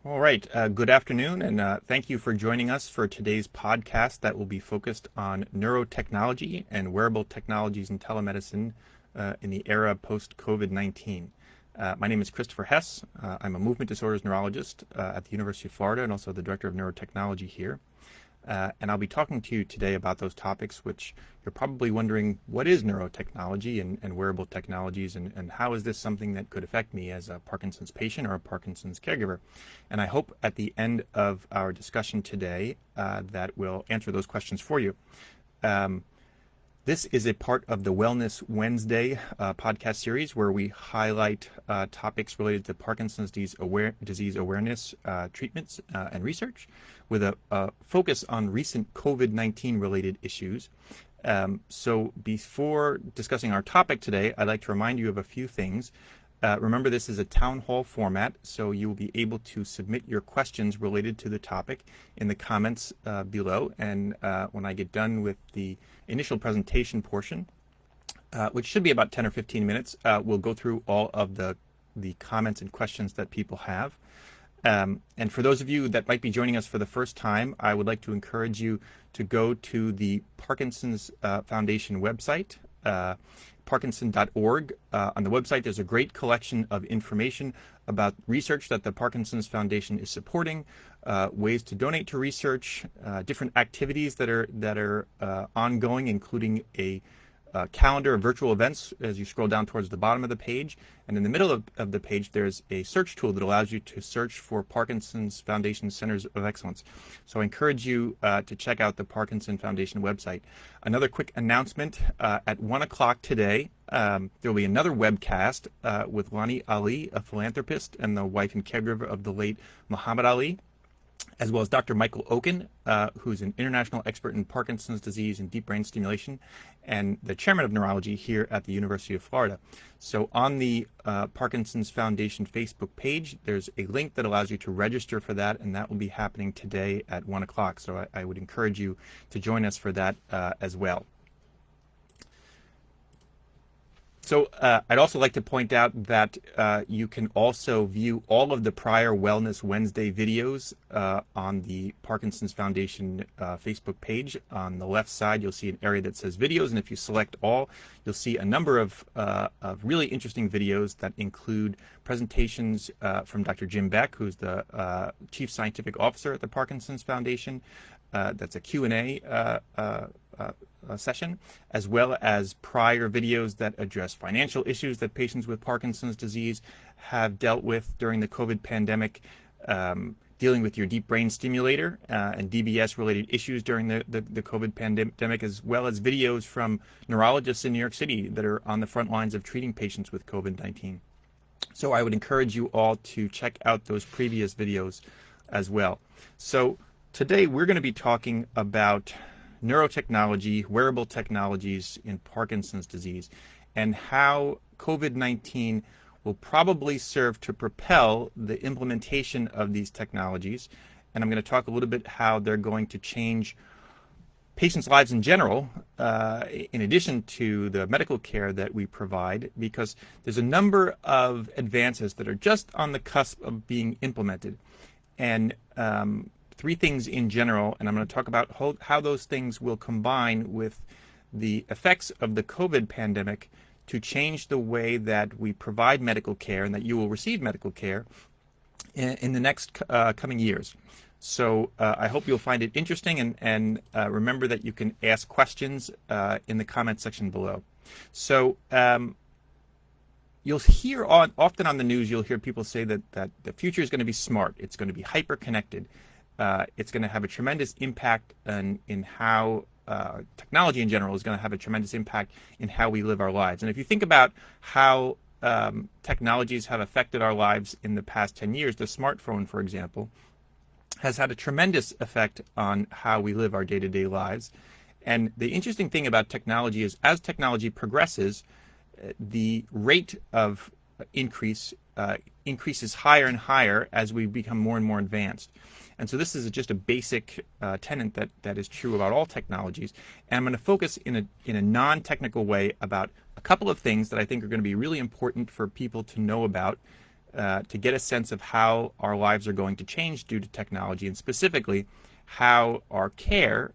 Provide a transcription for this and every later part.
All right, good afternoon, and thank you for joining us for today's podcast that will be focused on neurotechnology and wearable technologies in telemedicine in the era post-COVID-19. My name is Christopher Hess. I'm a movement disorders neurologist at the University of Florida and also the director of neurotechnology here. And I'll be talking to you today about those topics which you're probably wondering, what is neurotechnology and wearable technologies, and how is this something that could affect me as a Parkinson's patient or a Parkinson's caregiver? And I hope at the end of our discussion today that we'll answer those questions for you. This is a part of the Wellness Wednesday podcast series where we highlight topics related to Parkinson's disease awareness, treatments, and research, with a focus on recent COVID-19 related issues. So before discussing our topic today, I'd like to remind you of a few things. Remember, this is a town hall format, so you will be able to submit your questions related to the topic in the comments below. And when I get done with the initial presentation portion, which should be about 10 or 15 minutes, we'll go through all of the comments and questions that people have. And for those of you that might be joining us for the first time, I would like to encourage you to go to the Parkinsons Foundation website, Parkinson.org. On the website, there's a great collection of information about research that the Parkinson's Foundation is supporting, ways to donate to research, different activities that are ongoing, including a calendar of virtual events as you scroll down towards the bottom of the page. And in the middle of the page, there's a search tool that allows you to search for Parkinson's Foundation Centers of Excellence. So I encourage you to check out the Parkinson Foundation website. Another quick announcement, at 1 o'clock today, there will be another webcast with Lani Ali, a philanthropist and the wife and caregiver of the late Muhammad Ali, as well as Dr. Michael Oken, who's an international expert in Parkinson's disease and deep brain stimulation, and the chairman of neurology here at the University of Florida. So on the Parkinson's Foundation Facebook page, there's a link that allows you to register for that, and that will be happening today at 1 o'clock. So I would encourage you to join us for that as well. So I'd also like to point out that you can also view all of the prior Wellness Wednesday videos on the Parkinson's Foundation Facebook page. On the left side, you'll see an area that says videos, and if you select all, you'll see a number of really interesting videos that include presentations from Dr. Jim Beck, who's the Chief Scientific Officer at the Parkinson's Foundation. That's a Q&A session, as well as prior videos that address financial issues that patients with Parkinson's disease have dealt with during the COVID pandemic, dealing with your deep brain stimulator and DBS related issues during the COVID pandemic, as well as videos from neurologists in New York City that are on the front lines of treating patients with COVID-19. So I would encourage you all to check out those previous videos as well. So today we're going to be talking about neurotechnology, wearable technologies in Parkinson's disease, and how COVID-19 will probably serve to propel the implementation of these technologies. And I'm going to talk a little bit how they're going to change patients' lives in general, in addition to the medical care that we provide, because there's a number of advances that are just on the cusp of being implemented. And three things in general, and I'm going to talk about how those things will combine with the effects of the COVID pandemic to change the way that we provide medical care and that you will receive medical care in the next coming years. So I hope you'll find it interesting, and remember that you can ask questions in the comment section below. So you'll hear often on the news, you'll hear people say that the future is going to be smart. It's going to be hyper-connected. It's going to have a tremendous impact in how technology in general is going to have a tremendous impact in how we live our lives. And if you think about how technologies have affected our lives in the past 10 years, the smartphone, for example, has had a tremendous effect on how we live our day-to-day lives. And the interesting thing about technology is, as technology progresses, the rate of increases higher and higher as we become more and more advanced. And so this is just a basic tenet that is true about all technologies. And I'm going to focus in a non-technical way about a couple of things that I think are going to be really important for people to know about to get a sense of how our lives are going to change due to technology, and specifically how our care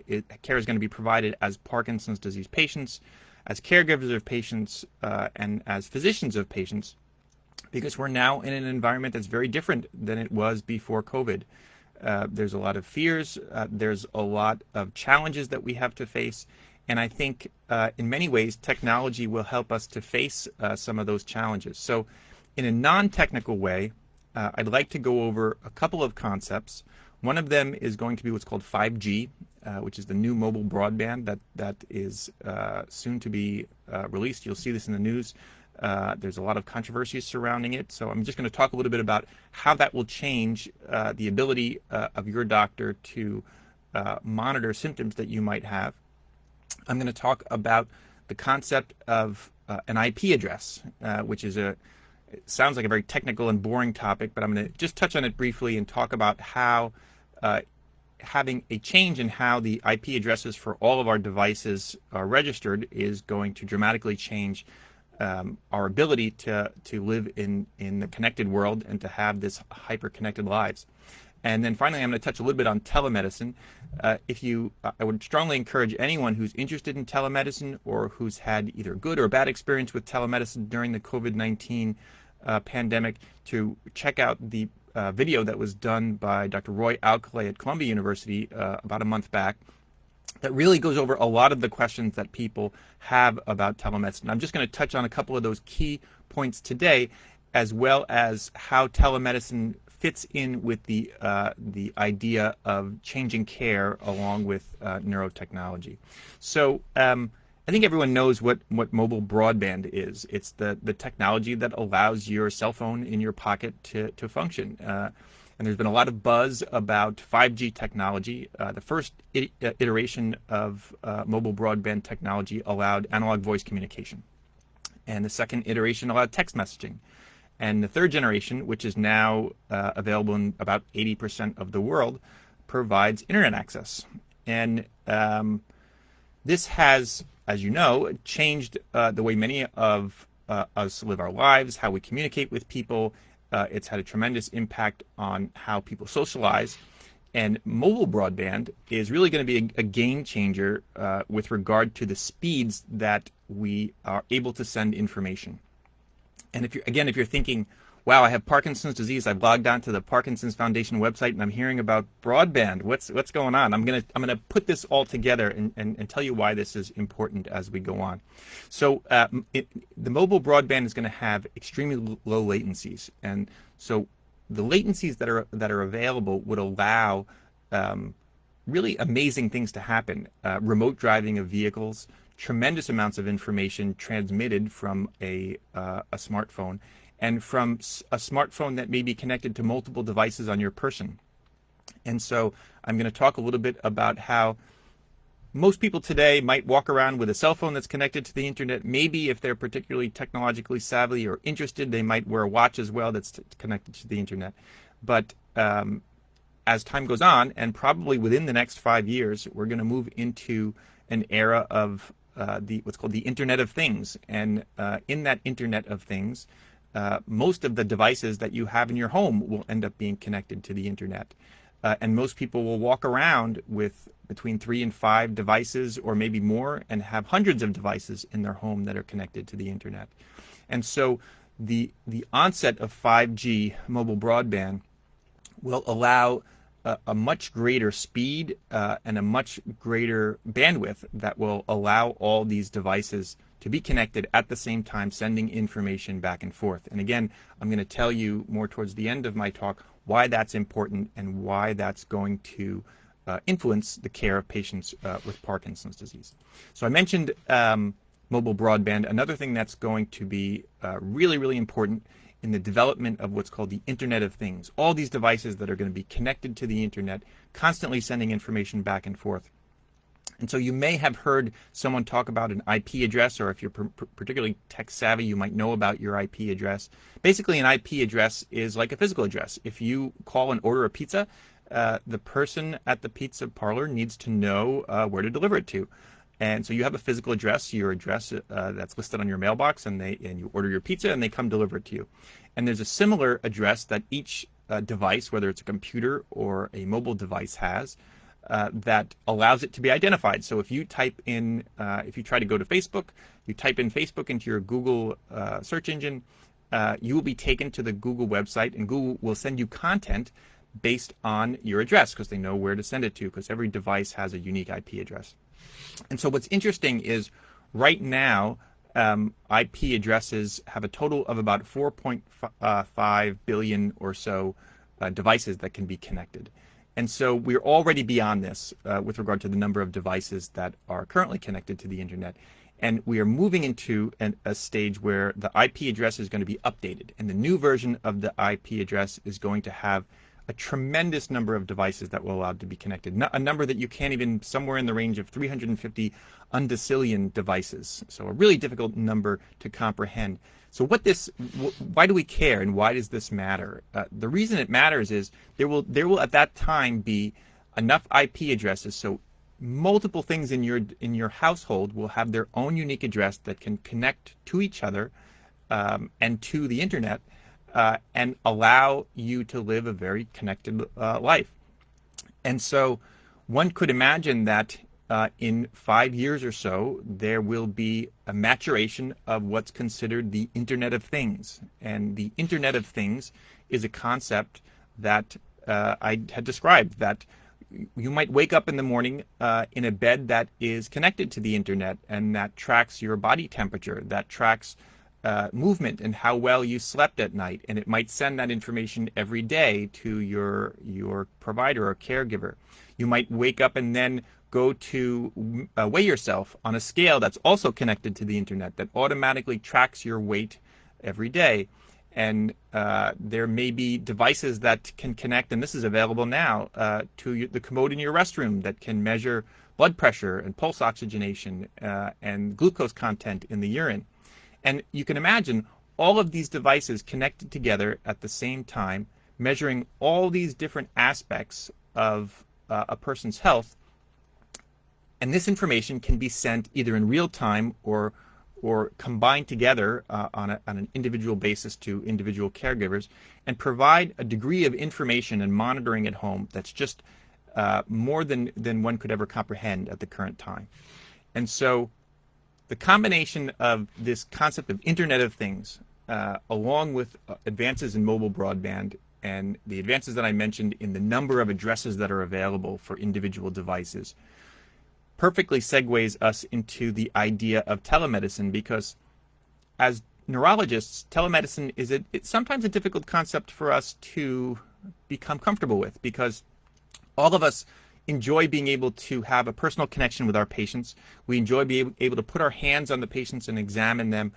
is going to be provided as Parkinson's disease patients, as caregivers of patients, and as physicians of patients, because we're now in an environment that's very different than it was before COVID. There's a lot of fears, there's a lot of challenges that we have to face, and I think in many ways technology will help us to face some of those challenges. So in a non-technical way, I'd like to go over a couple of concepts. One of them is going to be what's called 5G, which is the new mobile broadband that is soon to be released. You'll see this in the news. There's a lot of controversy surrounding it. So I'm just going to talk a little bit about how that will change the ability of your doctor to monitor symptoms that you might have. I'm going to talk about the concept of an IP address, which is it sounds like a very technical and boring topic, but I'm going to just touch on it briefly and talk about how having a change in how the IP addresses for all of our devices are registered is going to dramatically change our ability to live in the connected world and to have this hyper-connected lives. And then finally, I'm going to touch a little bit on telemedicine. I would strongly encourage anyone who's interested in telemedicine or who's had either good or bad experience with telemedicine during the COVID-19 pandemic to check out the video that was done by Dr. Roy Alcalay at Columbia University about a month back that really goes over a lot of the questions that people have about telemedicine. I'm just going to touch on a couple of those key points today, as well as how telemedicine fits in with the idea of changing care along with neurotechnology. So I think everyone knows what mobile broadband is. It's the technology that allows your cell phone in your pocket to function. And there's been a lot of buzz about 5G technology. The first iteration of mobile broadband technology allowed analog voice communication. And the second iteration allowed text messaging. And the third generation, which is now available in about 80% of the world, provides internet access. And this has, as you know, changed the way many of us live our lives, how we communicate with people. It's had a tremendous impact on how people socialize. And mobile broadband is really going to be a game changer with regard to the speeds that we are able to send information. And if you're thinking, wow, I have Parkinson's disease, I've logged on to the Parkinsons Foundation website and I'm hearing about broadband, what's going on? I'm gonna put this all together and tell you why this is important as we go on. So the mobile broadband is going to have extremely low latencies, and so the latencies that are available would allow really amazing things to happen. Remote driving of vehicles, tremendous amounts of information transmitted from a smartphone, and from a smartphone that may be connected to multiple devices on your person. And so I'm going to talk a little bit about how most people today might walk around with a cell phone that's connected to the internet. Maybe if they're particularly technologically savvy or interested, they might wear a watch as well that's connected to the internet. But as time goes on, and probably within the next 5 years, we're going to move into an era of what's called the Internet of Things. And in that Internet of Things, most of the devices that you have in your home will end up being connected to the internet. And most people will walk around with between 3 and 5 devices or maybe more and have hundreds of devices in their home that are connected to the internet. And so the onset of 5G mobile broadband will allow a much greater speed and a much greater bandwidth that will allow all these devices to be connected at the same time, sending information back and forth. And again, I'm going to tell you more towards the end of my talk why that's important and why that's going to influence the care of patients with Parkinson's disease. So I mentioned mobile broadband. Another thing that's going to be really, really important in the development of what's called the Internet of Things. All these devices that are going to be connected to the internet, constantly sending information back and forth. And so you may have heard someone talk about an IP address, or if you're particularly tech savvy, you might know about your IP address. Basically, an IP address is like a physical address. If you call and order a pizza, the person at the pizza parlor needs to know where to deliver it to. And so you have a physical address, your address that's listed on your mailbox, and you order your pizza and they come deliver it to you. And there's a similar address that each device, whether it's a computer or a mobile device, has that allows it to be identified. So if you type in, if you try to go to Facebook, you type in Facebook into your Google search engine, you will be taken to the Google website, and Google will send you content based on your address because they know where to send it to, because every device has a unique IP address. And so what's interesting is right now, IP addresses have a total of about 4.5 billion or so devices that can be connected. And so we're already beyond this with regard to the number of devices that are currently connected to the internet. And we are moving into a stage where the IP address is going to be updated. And the new version of the IP address is going to have a tremendous number of devices that will allow to be connected. A number that you can't even, somewhere in the range of 350 undecillion devices. So a really difficult number to comprehend. So why do we care, and why does this matter? The reason it matters is there will at that time be enough IP addresses so multiple things in your household will have their own unique address that can connect to each other and to the internet and allow you to live a very connected life. And so one could imagine that in 5 years or so, there will be a maturation of what's considered the Internet of Things. And the Internet of Things is a concept that I had described, that you might wake up in the morning in a bed that is connected to the internet, and that tracks your body temperature, that tracks movement and how well you slept at night, and it might send that information every day to your provider or caregiver. You might wake up and then go to weigh yourself on a scale that's also connected to the internet that automatically tracks your weight every day. And there may be devices that can connect, and this is available now, to the commode in your restroom that can measure blood pressure and pulse oxygenation and glucose content in the urine. And you can imagine all of these devices connected together at the same time, measuring all these different aspects of a person's health. And this information can be sent either in real time or combined together on an individual basis to individual caregivers, and provide a degree of information and monitoring at home that's just more than one could ever comprehend at the current time. And so the combination of this concept of Internet of Things, along with advances in mobile broadband and the advances that I mentioned in the number of addresses that are available for individual devices, perfectly segues us into the idea of telemedicine, because as neurologists, telemedicine is it's sometimes a difficult concept for us to become comfortable with, because all of us enjoy being able to have a personal connection with our patients. We enjoy being able to put our hands on the patients and examine them,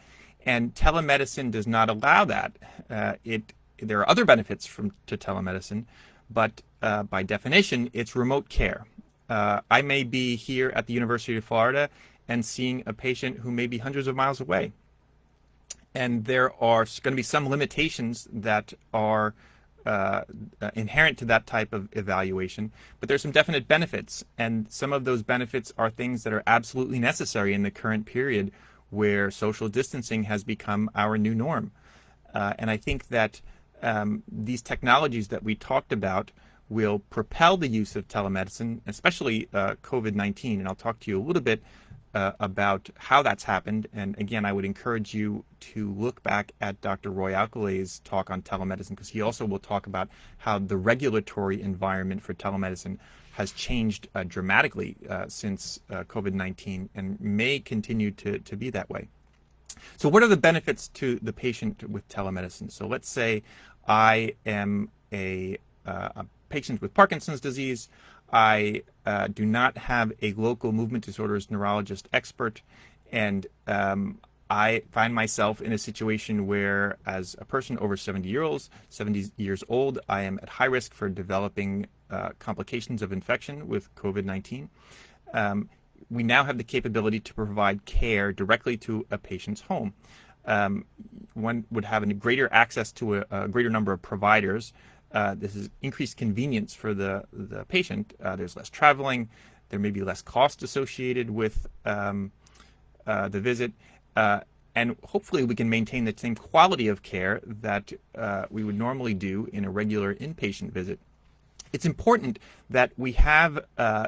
and telemedicine does not allow that. There are other benefits to telemedicine, but by definition, it's remote care. I may be here at the University of Florida and seeing a patient who may be hundreds of miles away. And there are going to be some limitations that are inherent to that type of evaluation, but there's some definite benefits. And some of those benefits are things that are absolutely necessary in the current period where social distancing has become our new norm. And I think that these technologies that we talked about will propel the use of telemedicine, especially COVID-19. And I'll talk to you a little bit about how that's happened. And again, I would encourage you to look back at Dr. Roy Alcalay's talk on telemedicine, because he also will talk about how the regulatory environment for telemedicine has changed dramatically since COVID-19 and may continue to be that way. So what are the benefits to the patient with telemedicine? So let's say I am a patient with Parkinson's disease. I do not have a local movement disorders neurologist expert, and I find myself in a situation where, as a person over 70 years old, I am at high risk for developing complications of infection with COVID-19. We now have the capability to provide care directly to a patient's home. One would have a greater access to a greater number of providers This is increased convenience for the patient. There's less traveling. There may be less cost associated with the visit. And hopefully we can maintain the same quality of care that we would normally do in a regular inpatient visit. It's important that we have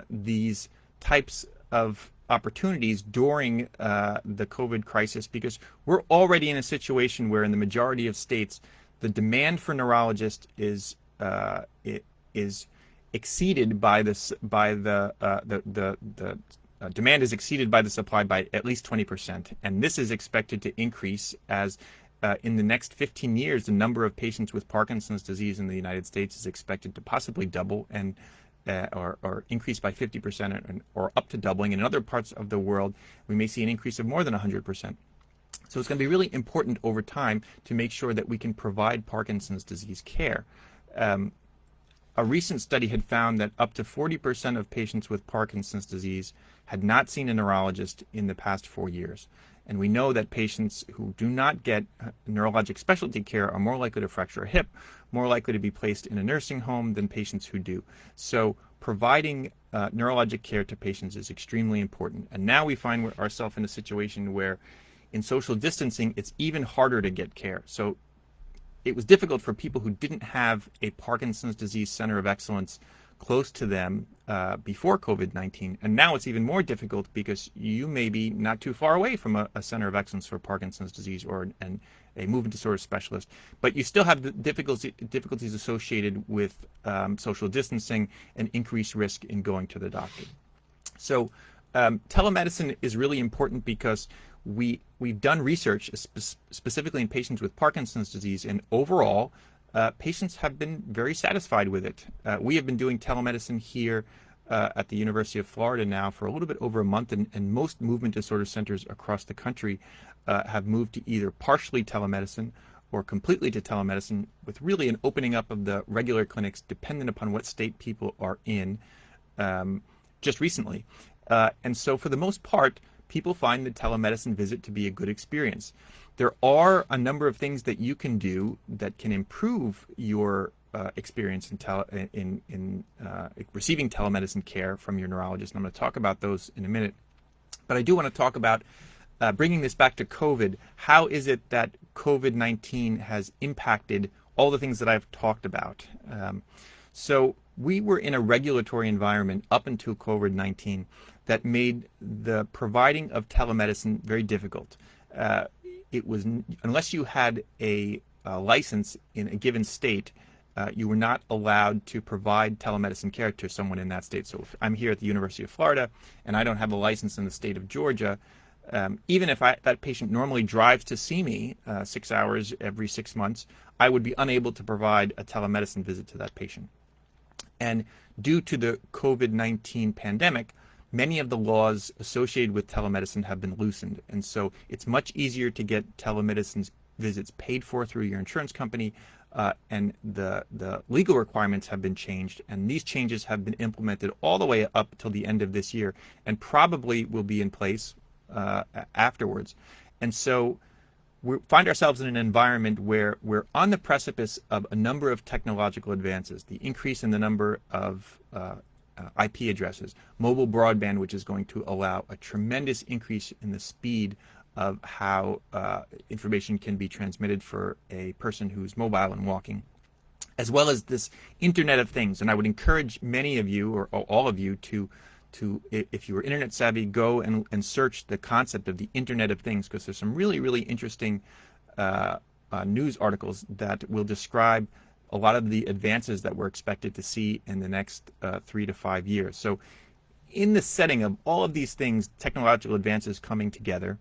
these types of opportunities during the COVID crisis, because we're already in a situation where in the majority of states the demand for neurologists is exceeded by the demand is exceeded by the supply by at least 20%, and this is expected to increase as in the next 15 years the number of patients with Parkinson's disease in the United States is expected to possibly double and or increase by 50% or up to doubling. In other parts of the world, we may see an increase of more than 100%. So it's going to be really important over time to make sure that we can provide Parkinson's disease care. A recent study had found that up to 40% of patients with Parkinson's disease had not seen a neurologist in the past 4 years. And we know that patients who do not get neurologic specialty care are more likely to fracture a hip, more likely to be placed in a nursing home than patients who do. So providing neurologic care to patients is extremely important. And now we find ourselves in a situation where in social distancing, it's even harder to get care. So it was difficult for people who didn't have a Parkinson's disease center of excellence close to them before COVID-19. And now it's even more difficult because you may be not too far away from a center of excellence for Parkinson's disease or a movement disorder specialist, but you still have the difficulties associated with social distancing and increased risk in going to the doctor. So telemedicine is really important because we've done research specifically in patients with Parkinson's disease, and overall, patients have been very satisfied with it. We have been doing telemedicine here at the University of Florida now for a little bit over a month, and most movement disorder centers across the country have moved to either partially telemedicine or completely to telemedicine, with really an opening up of the regular clinics dependent upon what state people are in just recently. And so for the most part, people find the telemedicine visit to be a good experience. There are a number of things that you can do that can improve your experience in receiving telemedicine care from your neurologist, and I'm going to talk about those in a minute. But I do want to talk about bringing this back to COVID. How is it that COVID-19 has impacted all the things that I've talked about? So we were in a regulatory environment up until COVID-19 that made the providing of telemedicine very difficult. It was, unless you had a license in a given state, you were not allowed to provide telemedicine care to someone in that state. So if I'm here at the University of Florida and I don't have a license in the state of Georgia, even if that patient normally drives to see me 6 hours every 6 months, I would be unable to provide a telemedicine visit to that patient. And due to the COVID-19 pandemic, many of the laws associated with telemedicine have been loosened. And so it's much easier to get telemedicine visits paid for through your insurance company, and the legal requirements have been changed. And these changes have been implemented all the way up till the end of this year and probably will be in place afterwards. And so we find ourselves in an environment where we're on the precipice of a number of technological advances, the increase in the number of IP addresses, mobile broadband, which is going to allow a tremendous increase in the speed of how information can be transmitted for a person who's mobile and walking, as well as this Internet of Things. And I would encourage many of you, or all of you, to if you are internet savvy, go and search the concept of the Internet of Things, because there's some really, really interesting news articles that will describe a lot of the advances that we're expected to see in the next 3 to 5 years. So in the setting of all of these things, technological advances coming together,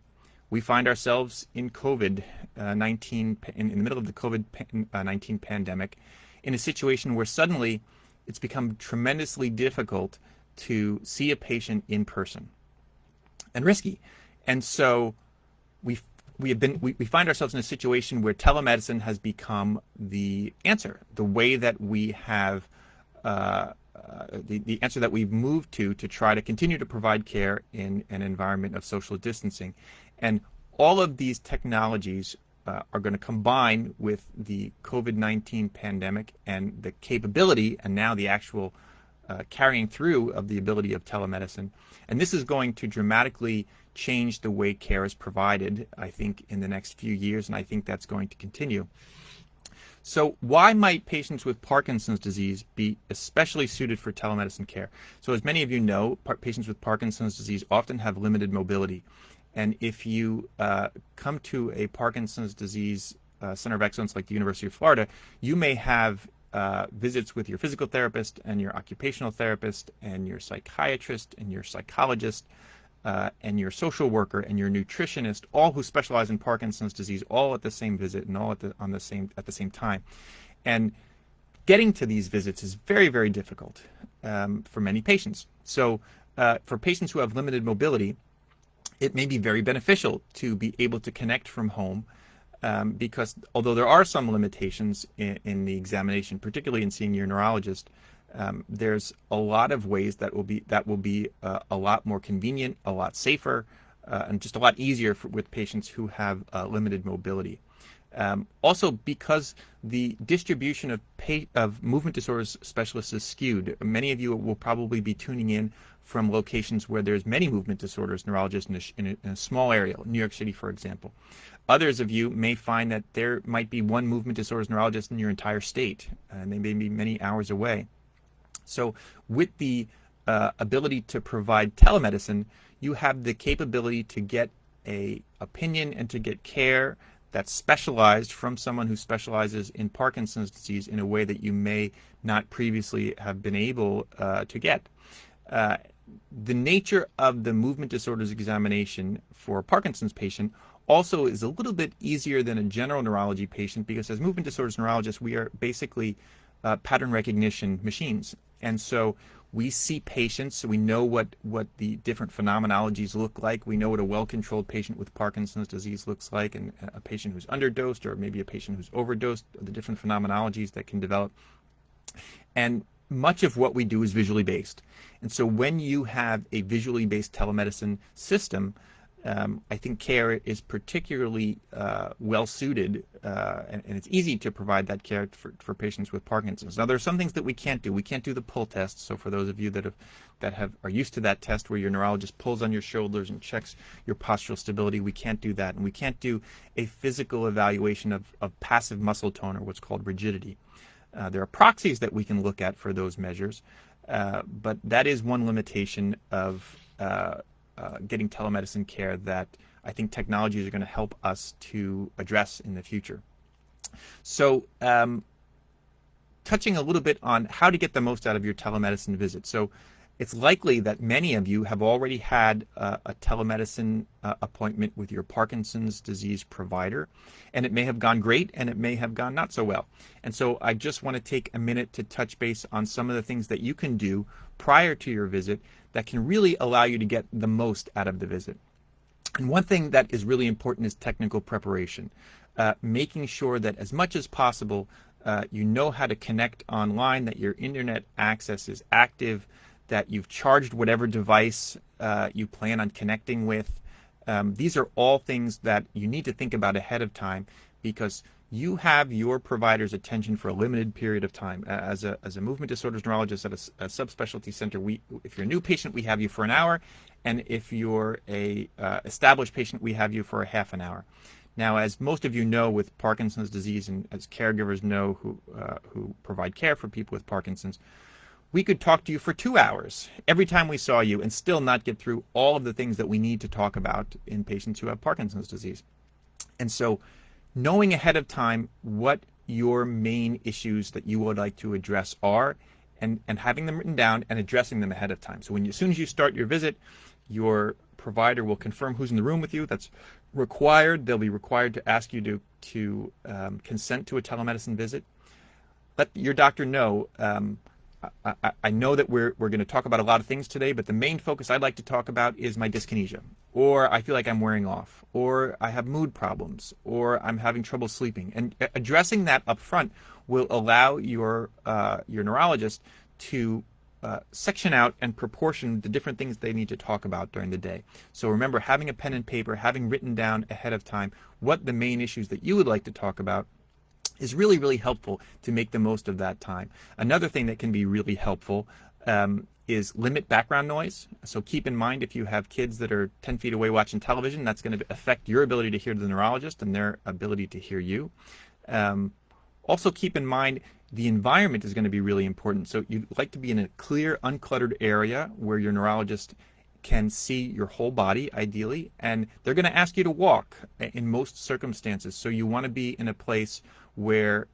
we find ourselves in COVID-19, in the middle of the COVID-19 pandemic, in a situation where suddenly it's become tremendously difficult to see a patient in person and risky. And so we find ourselves in a situation where telemedicine has become the answer, the way that we have, the answer that we've moved to try to continue to provide care in an environment of social distancing. And all of these technologies are going to combine with the COVID-19 pandemic and the capability and now the actual carrying through of the ability of telemedicine. And this is going to dramatically change the way care is provided, I think, in the next few years, and I think that's going to continue. So why might patients with Parkinson's disease be especially suited for telemedicine care? So as many of you know, patients with Parkinson's disease often have limited mobility. And if you come to a Parkinson's disease center of excellence like the University of Florida, you may have visits with your physical therapist and your occupational therapist and your psychiatrist and your psychologist and your social worker and your nutritionist, all who specialize in Parkinson's disease, all at the same visit and all at the same time. And getting to these visits is very, very difficult for many patients. So for patients who have limited mobility, it may be very beneficial to be able to connect from home because although there are some limitations in the examination, particularly in seeing your neurologist, there's a lot of ways that will be a lot more convenient, a lot safer, and just a lot easier with patients who have limited mobility. Also, because the distribution of movement disorders specialists is skewed, many of you will probably be tuning in from locations where there's many movement disorders neurologists in a small area, New York City, for example. Others of you may find that there might be one movement disorders neurologist in your entire state, and they may be many hours away. So with the ability to provide telemedicine, you have the capability to get an opinion and to get care that's specialized from someone who specializes in Parkinson's disease in a way that you may not previously have been able to get. The nature of the movement disorders examination for a Parkinson's patient also is a little bit easier than a general neurology patient because as movement disorders neurologists, we are basically pattern recognition machines. And so we see patients, so we know what the different phenomenologies look like. We know what a well-controlled patient with Parkinson's disease looks like, and a patient who's underdosed or maybe a patient who's overdosed, the different phenomenologies that can develop. And much of what we do is visually based. And so when you have a visually based telemedicine system, I think care is particularly well suited, and it's easy to provide that care for patients with Parkinson's. Now, there are some things that we can't do. We can't do the pull test. So for those of you that are used to that test where your neurologist pulls on your shoulders and checks your postural stability, we can't do that. And we can't do a physical evaluation of passive muscle tone, or what's called rigidity. There are proxies that we can look at for those measures, but that is one limitation of getting telemedicine care that I think technologies are going to help us to address in the future. So touching a little bit on how to get the most out of your telemedicine visit. So it's likely that many of you have already had a telemedicine appointment with your Parkinson's disease provider, and it may have gone great and it may have gone not so well. And so I just want to take a minute to touch base on some of the things that you can do prior to your visit that can really allow you to get the most out of the visit. And one thing that is really important is technical preparation, making sure that as much as possible you know how to connect online, that your internet access is active, that you've charged whatever device you plan on connecting with. These are all things that you need to think about ahead of time because you have your provider's attention for a limited period of time. As a movement disorders neurologist at a subspecialty center, if you're a new patient, we have you for an hour, and if you're a established patient, we have you for a half an hour. Now, as most of you know with Parkinson's disease, and as caregivers know who provide care for people with Parkinson's, we could talk to you for 2 hours every time we saw you and still not get through all of the things that we need to talk about in patients who have Parkinson's disease. And so knowing ahead of time what your main issues that you would like to address are and having them written down and addressing them ahead of time. So as soon as you start your visit, your provider will confirm who's in the room with you. That's required. They'll be required to ask you to consent to a telemedicine visit. Let your doctor know, I know that we're going to talk about a lot of things today, but the main focus I'd like to talk about is my dyskinesia, or I feel like I'm wearing off, or I have mood problems, or I'm having trouble sleeping. And addressing that up front will allow your neurologist to section out and proportion the different things they need to talk about during the day. So remember, having a pen and paper, having written down ahead of time what the main issues that you would like to talk about is really, really helpful to make the most of that time. Another thing that can be really helpful is limit background noise. So keep in mind, if you have kids that are 10 feet away watching television, that's going to affect your ability to hear the neurologist and their ability to hear you. Also keep in mind, the environment is going to be really important. So you'd like to be in a clear, uncluttered area where your neurologist can see your whole body, ideally, and they're going to ask you to walk in most circumstances. So you want to be in a place where,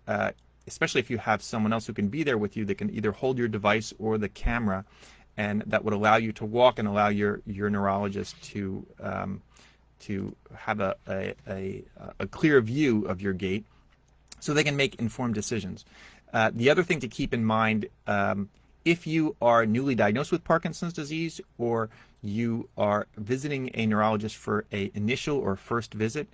especially if you have someone else who can be there with you, that can either hold your device or the camera, and that would allow you to walk and allow your neurologist to have a clear view of your gait, so they can make informed decisions. The other thing to keep in mind, if you are newly diagnosed with Parkinson's disease, or you are visiting a neurologist for an initial or first visit,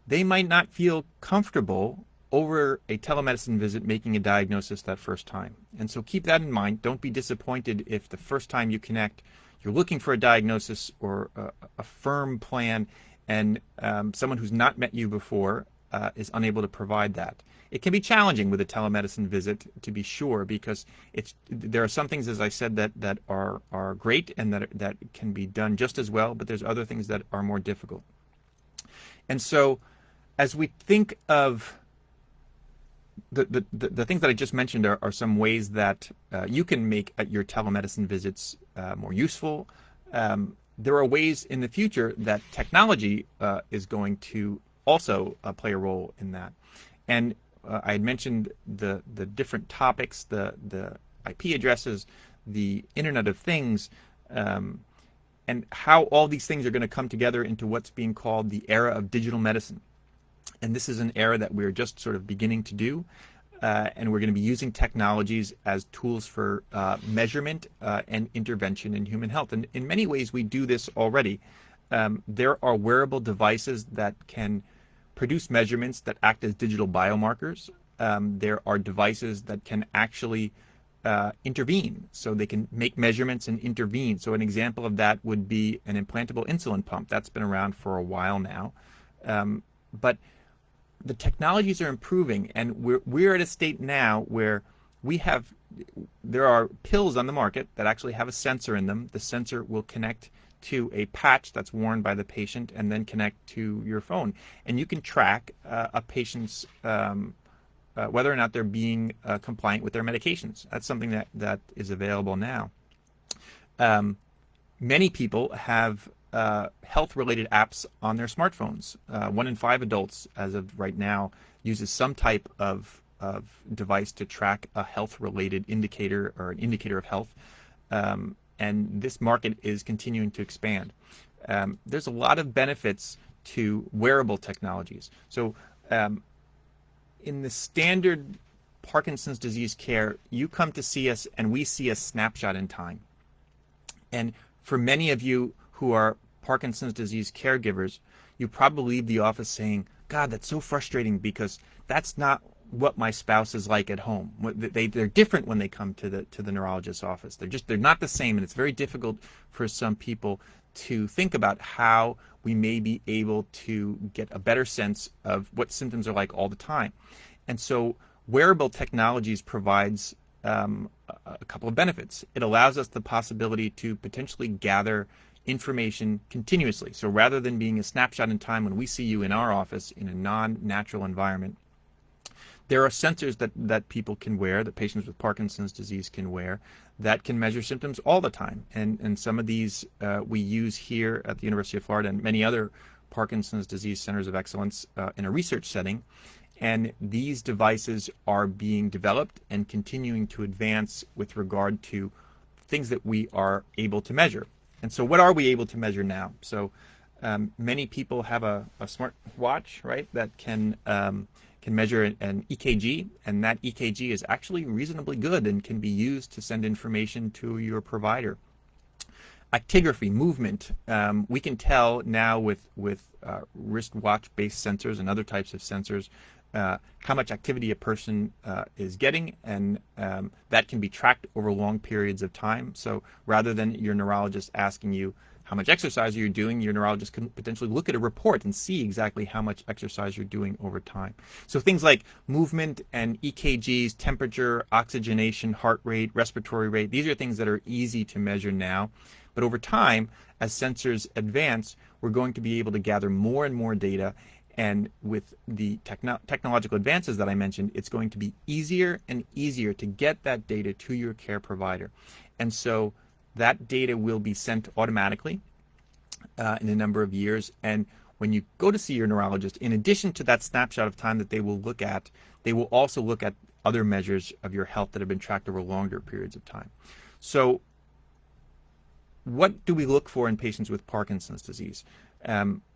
they might not feel comfortable over a telemedicine visit making a diagnosis that first time. And so keep that in mind. Don't be disappointed if the first time you connect, you're looking for a diagnosis or a firm plan, and someone who's not met you before is unable to provide that. It can be challenging with a telemedicine visit, to be sure, because there are some things, as I said, that are great and that can be done just as well, but there's other things that are more difficult. And so as we think of the things that I just mentioned are some ways that you can make your telemedicine visits more useful. There are ways in the future that technology is going to also play a role in that. And I had mentioned the different topics, the IP addresses, the Internet of Things, and how all these things are going to come together into what's being called the era of digital medicine. And this is an era that we're just sort of beginning to do, and we're going to be using technologies as tools for measurement and intervention in human health. And in many ways, we do this already. There are wearable devices that can produce measurements that act as digital biomarkers. There are devices that can actually intervene, so they can make measurements and intervene. So an example of that would be an implantable insulin pump. That's been around for a while now. But the technologies are improving, and we're at a state now where there are pills on the market that actually have a sensor in them. The sensor will connect to a patch that's worn by the patient and then connect to your phone. And you can track a patient's whether or not they're being compliant with their medications. That's something that is available now. Many people have health-related apps on their smartphones. 1 in 5 adults, as of right now, uses some type of device to track a health-related indicator or an indicator of health. And this market is continuing to expand. There's a lot of benefits to wearable technologies. So in the standard Parkinson's disease care, you come to see us and we see a snapshot in time. And for many of you who are Parkinson's disease caregivers, you probably leave the office saying, God, that's so frustrating, because that's not what my spouse is like at home. They're different when they come to the neurologist's office. They're not the same, and it's very difficult for some people to think about how we may be able to get a better sense of what symptoms are like all the time. And so wearable technologies provides a couple of benefits. It allows us the possibility to potentially gather information continuously. So rather than being a snapshot in time when we see you in our office in a non-natural environment, there are sensors that people can wear, that patients with Parkinson's disease can wear, that can measure symptoms all the time. And some of these we use here at the University of Florida and many other Parkinson's disease centers of excellence in a research setting. And these devices are being developed and continuing to advance with regard to things that we are able to measure. And so what are we able to measure now? So many people have a smart watch, right, that can measure an EKG, and that EKG is actually reasonably good and can be used to send information to your provider. Actigraphy, movement, we can tell now with wristwatch-based sensors and other types of sensors how much activity a person is getting, and that can be tracked over long periods of time. So rather than your neurologist asking you how much exercise you're doing, your neurologist can potentially look at a report and see exactly how much exercise you're doing over time. So things like movement and EKGs, temperature, oxygenation, heart rate, respiratory rate, these are things that are easy to measure now. But over time, as sensors advance, we're going to be able to gather more and more data. And with the technological advances that I mentioned, it's going to be easier and easier to get that data to your care provider. And so that data will be sent automatically in a number of years. And when you go to see your neurologist, in addition to that snapshot of time that they will look at, they will also look at other measures of your health that have been tracked over longer periods of time. So what do we look for in patients with Parkinson's disease?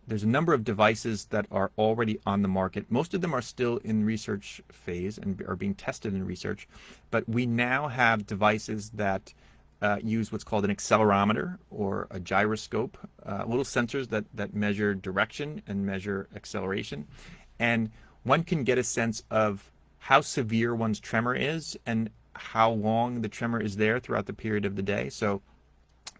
There's a number of devices that are already on the market. Most of them are still in research phase and are being tested in research, but we now have devices that use what's called an accelerometer or a gyroscope, little sensors that measure direction and measure acceleration. And one can get a sense of how severe one's tremor is and how long the tremor is there throughout the period of the day. So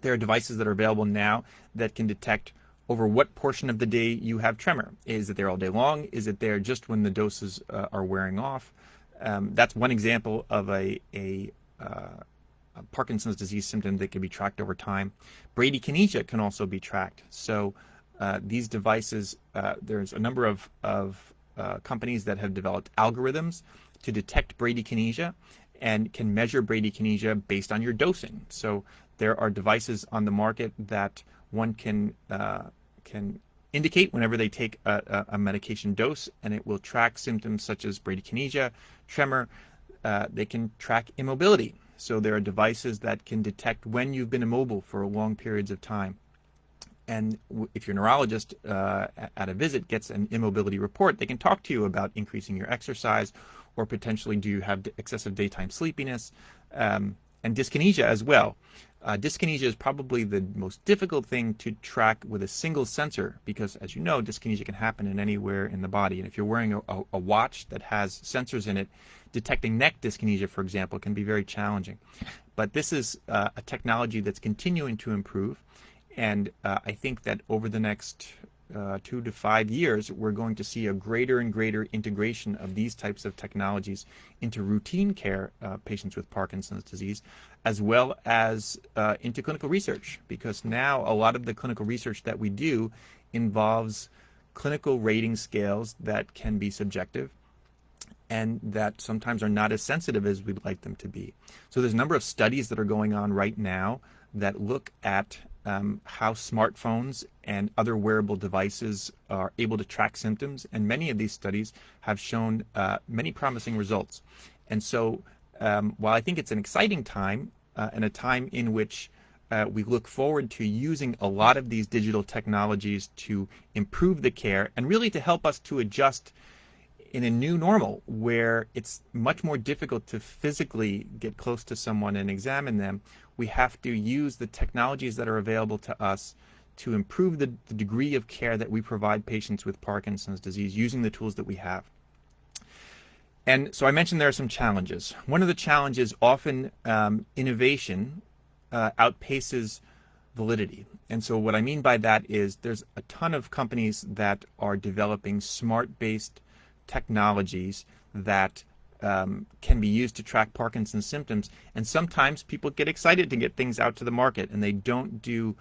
there are devices that are available now that can detect over what portion of the day you have tremor. Is it there all day long? Is it there just when the doses are wearing off? That's one example of a Parkinson's disease symptom that can be tracked over time. Bradykinesia can also be tracked. So these devices, there's a number of companies that have developed algorithms to detect bradykinesia and can measure bradykinesia based on your dosing. So there are devices on the market that one can indicate whenever they take a medication dose, and it will track symptoms such as bradykinesia, tremor. They can track immobility. So there are devices that can detect when you've been immobile for long periods of time. And if your neurologist at a visit gets an immobility report, they can talk to you about increasing your exercise, or potentially do you have excessive daytime sleepiness, and dyskinesia as well. Dyskinesia is probably the most difficult thing to track with a single sensor because, as you know, dyskinesia can happen in anywhere in the body. And if you're wearing a watch that has sensors in it, detecting neck dyskinesia, for example, can be very challenging. But this is a technology that's continuing to improve. And I think that over the next 2 to 5 years, we're going to see a greater and greater integration of these types of technologies into routine care patients with Parkinson's disease, as well as into clinical research, because now a lot of the clinical research that we do involves clinical rating scales that can be subjective and that sometimes are not as sensitive as we'd like them to be. So there's a number of studies that are going on right now that look at how smartphones and other wearable devices are able to track symptoms, and many of these studies have shown many promising results. And so while I think it's an exciting time and a time in which we look forward to using a lot of these digital technologies to improve the care and really to help us to adjust in a new normal where it's much more difficult to physically get close to someone and examine them, we have to use the technologies that are available to us to improve the degree of care that we provide patients with Parkinson's disease using the tools that we have. And so I mentioned there are some challenges. One of the challenges, often innovation outpaces validity. And so what I mean by that is there's a ton of companies that are developing smart-based technologies that can be used to track Parkinson's symptoms, and sometimes people get excited to get things out to the market and they don't do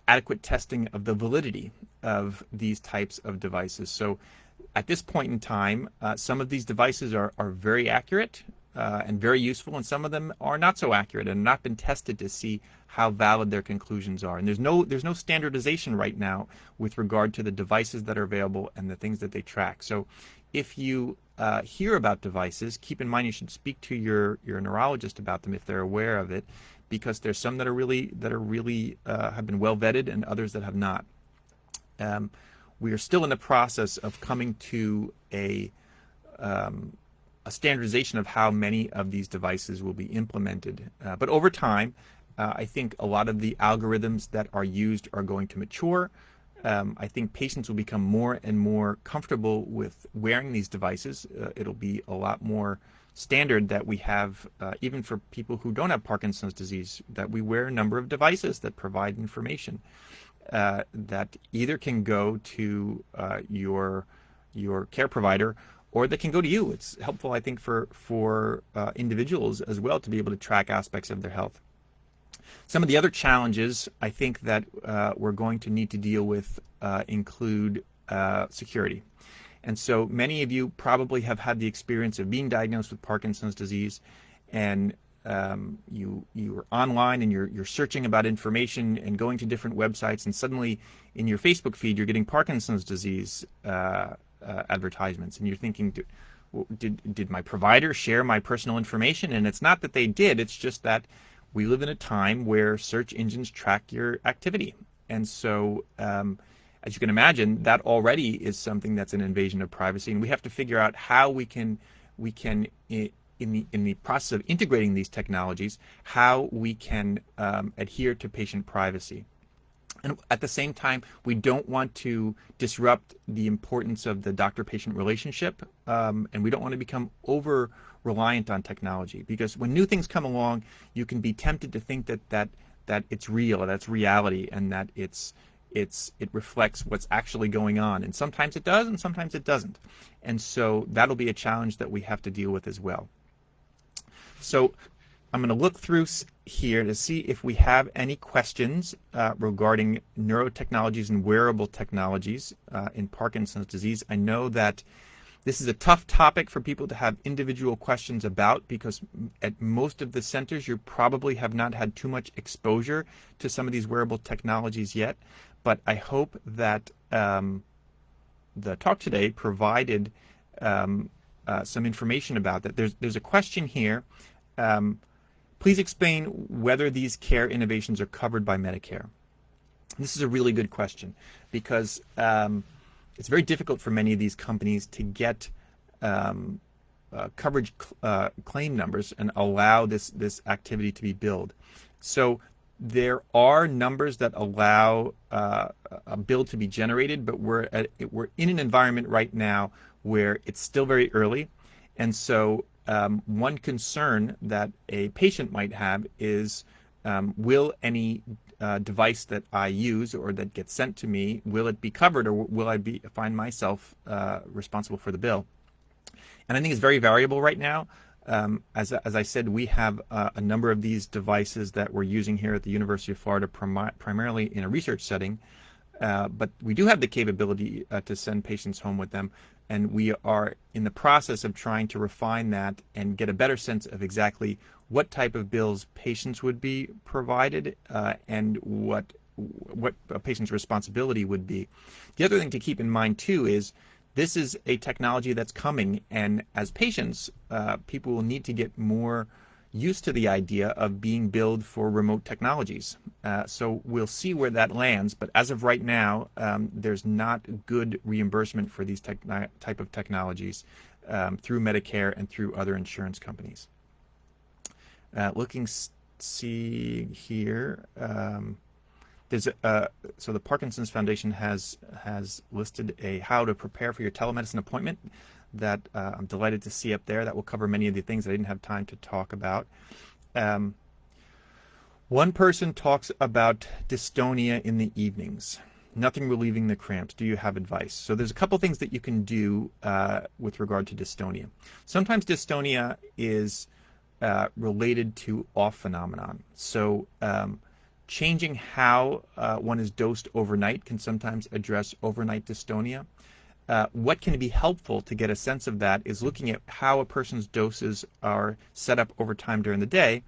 adequate testing of the validity of these types of devices. So at this point in time, some of these devices are very accurate and very useful, and some of them are not so accurate and not been tested to see how valid their conclusions are. And there's no standardization right now with regard to the devices that are available and the things that they track. So if you hear about devices, keep in mind you should speak to your neurologist about them if they're aware of it, because there's some that are really have been well vetted and others that have not. We are still in the process of coming to a standardization of how many of these devices will be implemented. But over time, I think a lot of the algorithms that are used are going to mature. I think patients will become more and more comfortable with wearing these devices. It'll be a lot more standard that we have, even for people who don't have Parkinson's disease, that we wear a number of devices that provide information that either can go to your care provider or that can go to you. It's helpful, I think, for individuals as well to be able to track aspects of their health. Some of the other challenges I think that we're going to need to deal with include security. And so many of you probably have had the experience of being diagnosed with Parkinson's disease, and you're online and you're searching about information and going to different websites, and suddenly in your Facebook feed you're getting Parkinson's disease advertisements, and you're thinking, did my provider share my personal information? And it's not that they did, it's just that we live in a time where search engines track your activity. And so as you can imagine, that already is something that's an invasion of privacy, and we have to figure out how we can in the process of integrating these technologies, how we can adhere to patient privacy. And at the same time, we don't want to disrupt the importance of the doctor-patient relationship, and we don't want to become over-reliant on technology, because when new things come along, you can be tempted to think that it's real, that's reality, and that it reflects what's actually going on. And sometimes it does, and sometimes it doesn't. And so that'll be a challenge that we have to deal with as well. So I'm going to look through here to see if we have any questions regarding neurotechnologies and wearable technologies in Parkinson's disease. I know that this is a tough topic for people to have individual questions about, because at most of the centers you probably have not had too much exposure to some of these wearable technologies yet. But I hope that the talk today provided some information about that. There's a question here. Please explain whether these care innovations are covered by Medicare. This is a really good question, because it's very difficult for many of these companies to get coverage claim numbers and allow this activity to be billed. So there are numbers that allow a bill to be generated, but we're in an environment right now where it's still very early. And so one concern that a patient might have is, will any device that I use or that gets sent to me, will it be covered, or will I find myself responsible for the bill? And I think it's very variable right now. As I said, we have a number of these devices that we're using here at the University of Florida, primarily in a research setting, but we do have the capability to send patients home with them, and we are in the process of trying to refine that and get a better sense of exactly what type of bills patients would be provided and what a patient's responsibility would be. The other thing to keep in mind too is this is a technology that's coming, and as patients, people will need to get more used to the idea of being billed for remote technologies. So we'll see where that lands, but as of right now, there's not good reimbursement for these type of technologies through Medicare and through other insurance companies. See here. There's so the Parkinson's Foundation has listed a how to prepare for your telemedicine appointment that I'm delighted to see up there. That will cover many of the things I didn't have time to talk about. One person talks about dystonia in the evenings, nothing relieving the cramps. Do you have advice? So there's a couple things that you can do with regard to dystonia. Sometimes dystonia is related to off phenomenon. So changing how one is dosed overnight can sometimes address overnight dystonia. What can be helpful to get a sense of that is looking at how a person's doses are set up over time during the day,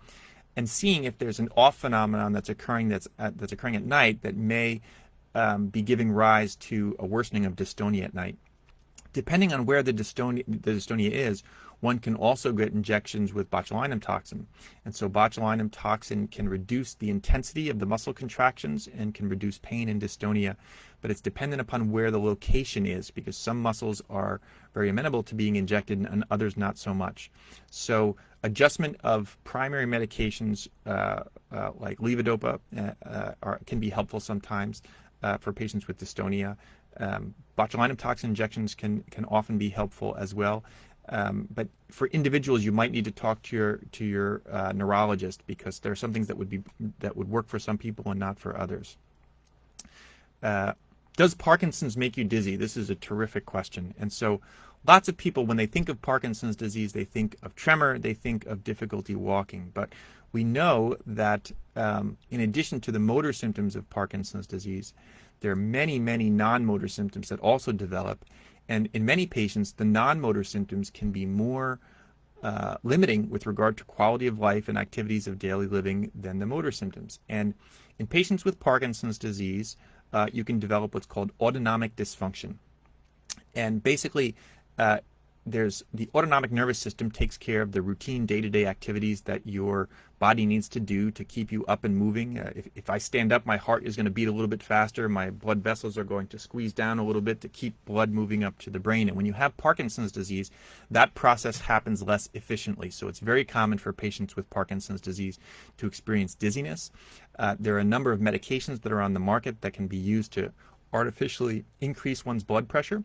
and seeing if there's an off phenomenon that's occurring occurring at night that may be giving rise to a worsening of dystonia at night. Depending on where the dystonia is, one can also get injections with botulinum toxin. And so botulinum toxin can reduce the intensity of the muscle contractions and can reduce pain and dystonia, but it's dependent upon where the location is, because some muscles are very amenable to being injected and others not so much. So adjustment of primary medications like levodopa can be helpful sometimes. for patients with dystonia. Botulinum toxin injections can often be helpful as well. But for individuals, you might need to talk to your neurologist, because there are some things that would work for some people and not for others. Does Parkinson's make you dizzy? This is a terrific question. And so lots of people, when they think of Parkinson's disease, they think of tremor, they think of difficulty walking. But we know that in addition to the motor symptoms of Parkinson's disease, there are many, many non-motor symptoms that also develop. And in many patients, the non-motor symptoms can be more limiting with regard to quality of life and activities of daily living than the motor symptoms. And in patients with Parkinson's disease, you can develop what's called autonomic dysfunction. And basically, there's the autonomic nervous system takes care of the routine day-to-day activities that your body needs to do to keep you up and moving. If I stand up, my heart is going to beat a little bit faster. My blood vessels are going to squeeze down a little bit to keep blood moving up to the brain. And when you have Parkinson's disease, that process happens less efficiently. So it's very common for patients with Parkinson's disease to experience dizziness. There are a number of medications that are on the market that can be used to artificially increase one's blood pressure.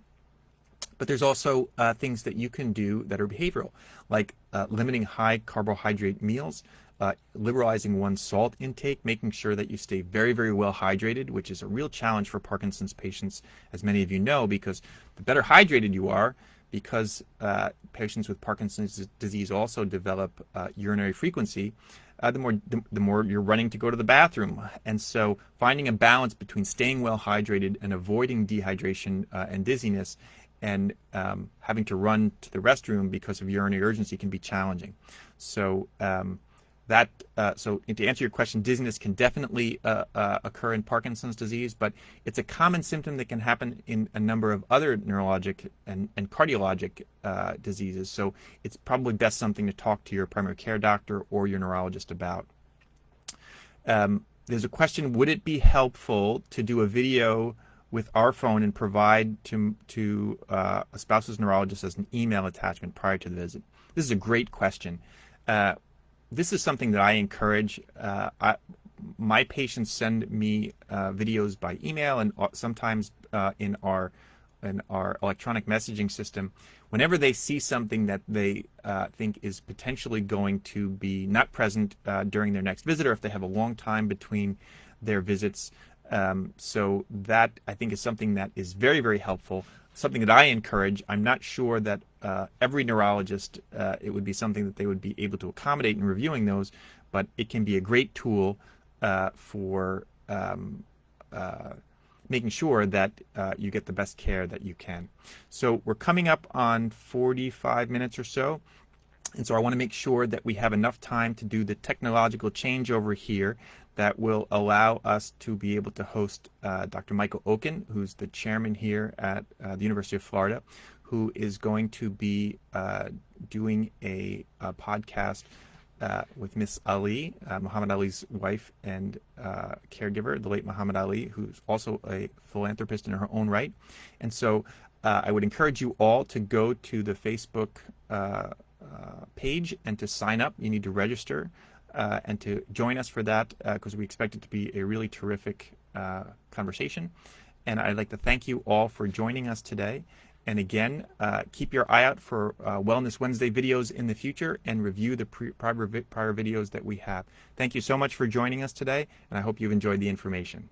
But there's also things that you can do that are behavioral, like limiting high carbohydrate meals, liberalizing one's salt intake, making sure that you stay very, very well hydrated, which is a real challenge for Parkinson's patients, as many of you know, because the better hydrated you are, because patients with Parkinson's disease also develop urinary frequency, the more you're running to go to the bathroom. And so finding a balance between staying well hydrated and avoiding dehydration and dizziness and having to run to the restroom because of urinary urgency can be challenging. So so to answer your question, dizziness can definitely occur in Parkinson's disease, but it's a common symptom that can happen in a number of other neurologic and cardiologic diseases. So it's probably best something to talk to your primary care doctor or your neurologist about. There's a question: would it be helpful to do a video with our phone and provide to a spouse's neurologist as an email attachment prior to the visit? This is a great question. This is something that I encourage. My patients send me videos by email and sometimes in our electronic messaging system. Whenever they see something that they think is potentially going to be not present during their next visit, or if they have a long time between their visits. So that, I think, is something that is very, very helpful, something that I encourage. I'm not sure that every neurologist, it would be something that they would be able to accommodate in reviewing those, but it can be a great tool for making sure that you get the best care that you can. So we're coming up on 45 minutes or so. And so I want to make sure that we have enough time to do the technological changeover here that will allow us to be able to host Dr. Michael Oken, who's the chairman here at the University of Florida, who is going to be doing a podcast with Miss Ali, Muhammad Ali's wife and caregiver, the late Muhammad Ali, who's also a philanthropist in her own right. And so I would encourage you all to go to the Facebook page and to sign up. You need to register and to join us for that, because we expect it to be a really terrific conversation. And I'd like to thank you all for joining us today. And again, keep your eye out for Wellness Wednesday videos in the future, and review the prior videos that we have. Thank you so much for joining us today, and I hope you've enjoyed the information.